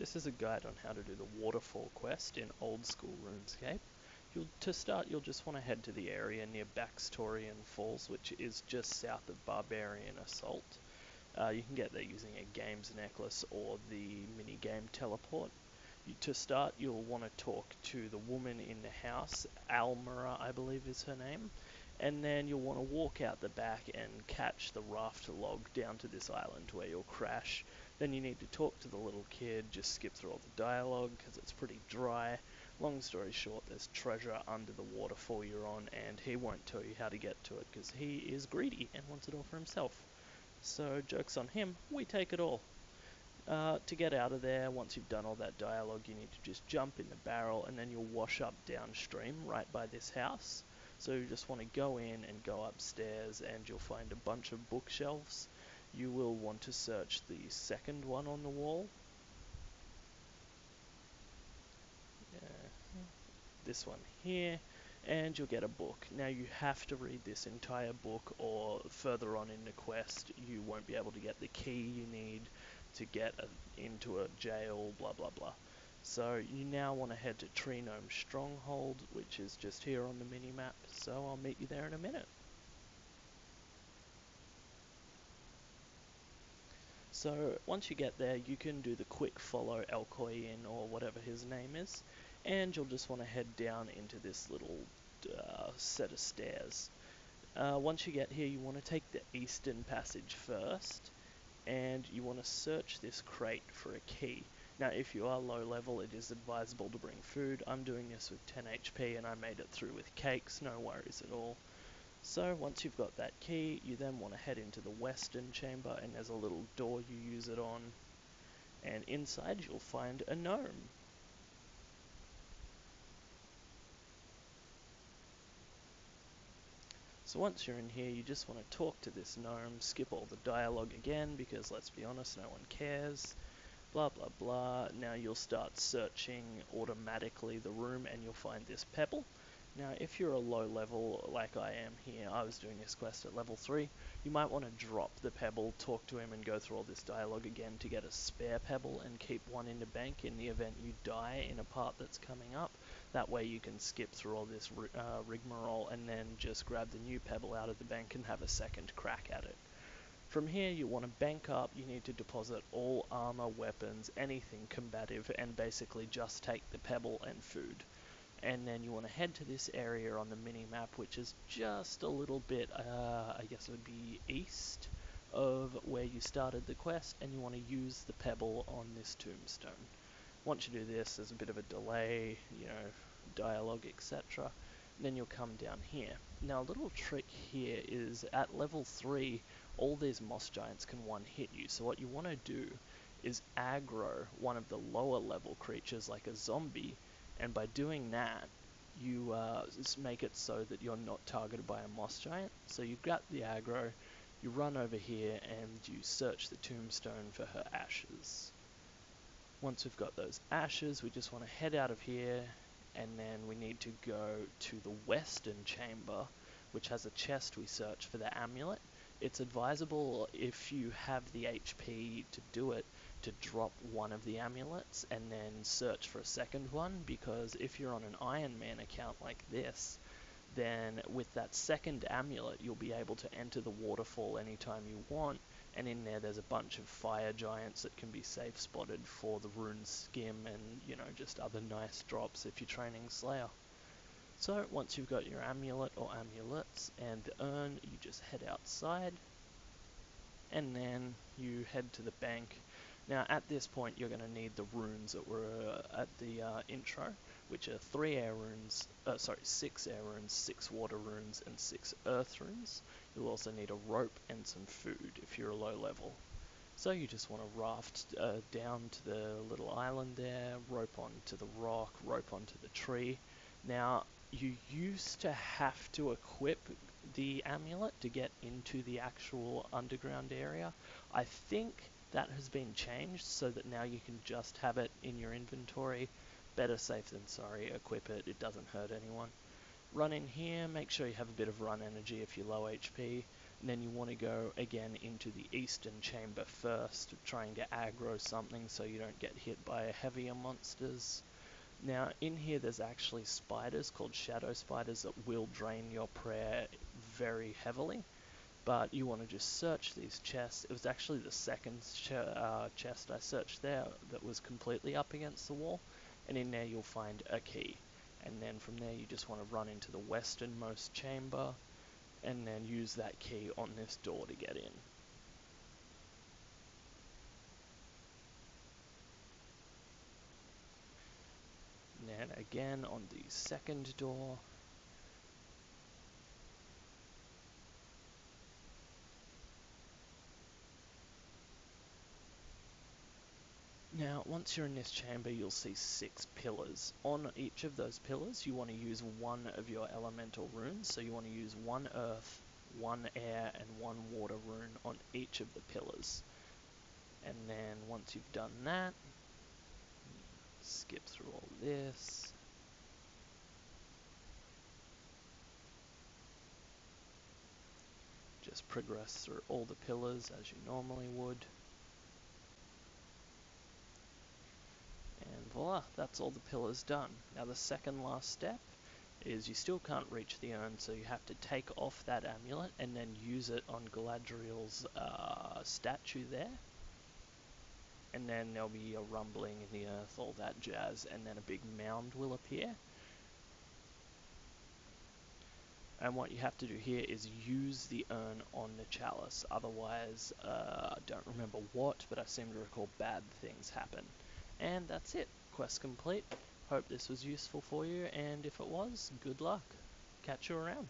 This is a guide on how to do the Waterfall Quest in old school RuneScape. To start, you'll just want to head to the area near Baxtorian Falls, which is just south of Barbarian Assault. You can get there using a games necklace or the mini-game teleport. To start, you'll want to talk to the woman in the house, Almira, I believe is her name, and then you'll want to walk out the back and catch the raft log down to this island where you'll crash. Then you need to talk to the little kid, just skip through all the dialogue because it's pretty dry. Long story short, there's treasure under the waterfall you're on, and he won't tell you how to get to it because he is greedy and wants it all for himself. So joke's on him, we take it all. To get out of there, once you've done all that dialogue, you need to just jump in the barrel and then you'll wash up downstream right by this house. So you just want to go in and go upstairs and you'll find a bunch of bookshelves. You will want to search the second one on the wall. This one here, and you'll get a book. Now you have to read this entire book or further on in the quest you won't be able to get the key you need to get into a jail, blah blah blah. So you now want to head to Tree Gnome Stronghold, which is just here on the mini-map, so I'll meet you there in a minute. So once you get there, you can do the quick follow Elkoyin or whatever his name is, and you'll just want to head down into this little set of stairs. Once you get here, you want to take the eastern passage first, and you want to search this crate for a key. Now if you are low level, it is advisable to bring food. I'm doing this with 10 HP and I made it through with cakes, no worries at all. So once you've got that key, you then want to head into the western chamber, and there's a little door you use it on, and inside you'll find a gnome. So once you're in here, you just want to talk to this gnome, skip all the dialogue again, because let's be honest, no one cares, blah blah blah. Now you'll start searching automatically the room and you'll find this pebble. Now if you're a low level like I am here, I was doing this quest at level 3, you might want to drop the pebble, talk to him and go through all this dialogue again to get a spare pebble and keep one in the bank in the event you die in a part that's coming up. That way you can skip through all this rigmarole and then just grab the new pebble out of the bank and have a second crack at it. From here you want to bank up, you need to deposit all armor, weapons, anything combative, and basically just take the pebble and food. And then you want to head to this area on the mini-map, which is just a little bit, I guess it would be east of where you started the quest, and you want to use the pebble on this tombstone. Once you do this, there's a bit of a delay, dialogue, etc. Then you'll come down here. Now a little trick here is at level 3, all these moss giants can one-hit you, so what you want to do is aggro one of the lower level creatures like a zombie, and by doing that, you just make it so that you're not targeted by a moss giant. So you got the aggro, you run over here and you search the tombstone for her ashes. Once we've got those ashes, we just want to head out of here, and then we need to go to the western chamber, which has a chest we search for the amulet. It's advisable, if you have the HP to do it, to drop one of the amulets and then search for a second one, because if you're on an Ironman account like this, then with that second amulet you'll be able to enter the waterfall anytime you want, and in there's a bunch of fire giants that can be safe spotted for the Rune Skim and just other nice drops if you're training Slayer. So once you've got your amulet or amulets and the urn, you just head outside and then you head to the bank. Now at this point you're going to need the runes that were at the intro, which are 6 air runes, 6 water runes, and 6 earth runes. You'll also need a rope and some food if you're a low level. So you just want to raft down to the little island there, rope onto the rock, rope onto the tree. Now you used to have to equip the amulet to get into the actual underground area. I think that has been changed so that now you can just have it in your inventory. Better safe than sorry, equip it, it doesn't hurt anyone. Run in here, make sure you have a bit of run energy if you're low HP, Then you want to go again into the eastern chamber first, trying to aggro something so you don't get hit by heavier monsters. Now in here there's actually spiders called shadow spiders that will drain your prayer very heavily, but you want to just search these chests. It was actually the second chest I searched there that was completely up against the wall, and in there you'll find a key. And then from there you just want to run into the westernmost chamber and then use that key on this door to get in. And then again on the second door. Now, once you're in this chamber, you'll see 6 pillars. On each of those pillars, you want to use one of your elemental runes. So you want to use 1 earth, 1 air, and 1 water rune on each of the pillars. And then once you've done that, skip through all this. Just progress through all the pillars as you normally would. And voila, that's all the pillars done. Now the second last step is you still can't reach the urn, so you have to take off that amulet and then use it on Galadriel's statue there. And then there'll be a rumbling in the earth, all that jazz, and then a big mound will appear. And what you have to do here is use the urn on the chalice, otherwise, I don't remember what, but I seem to recall bad things happen. And that's it, quest complete. Hope this was useful for you, and if it was, good luck. Catch you around.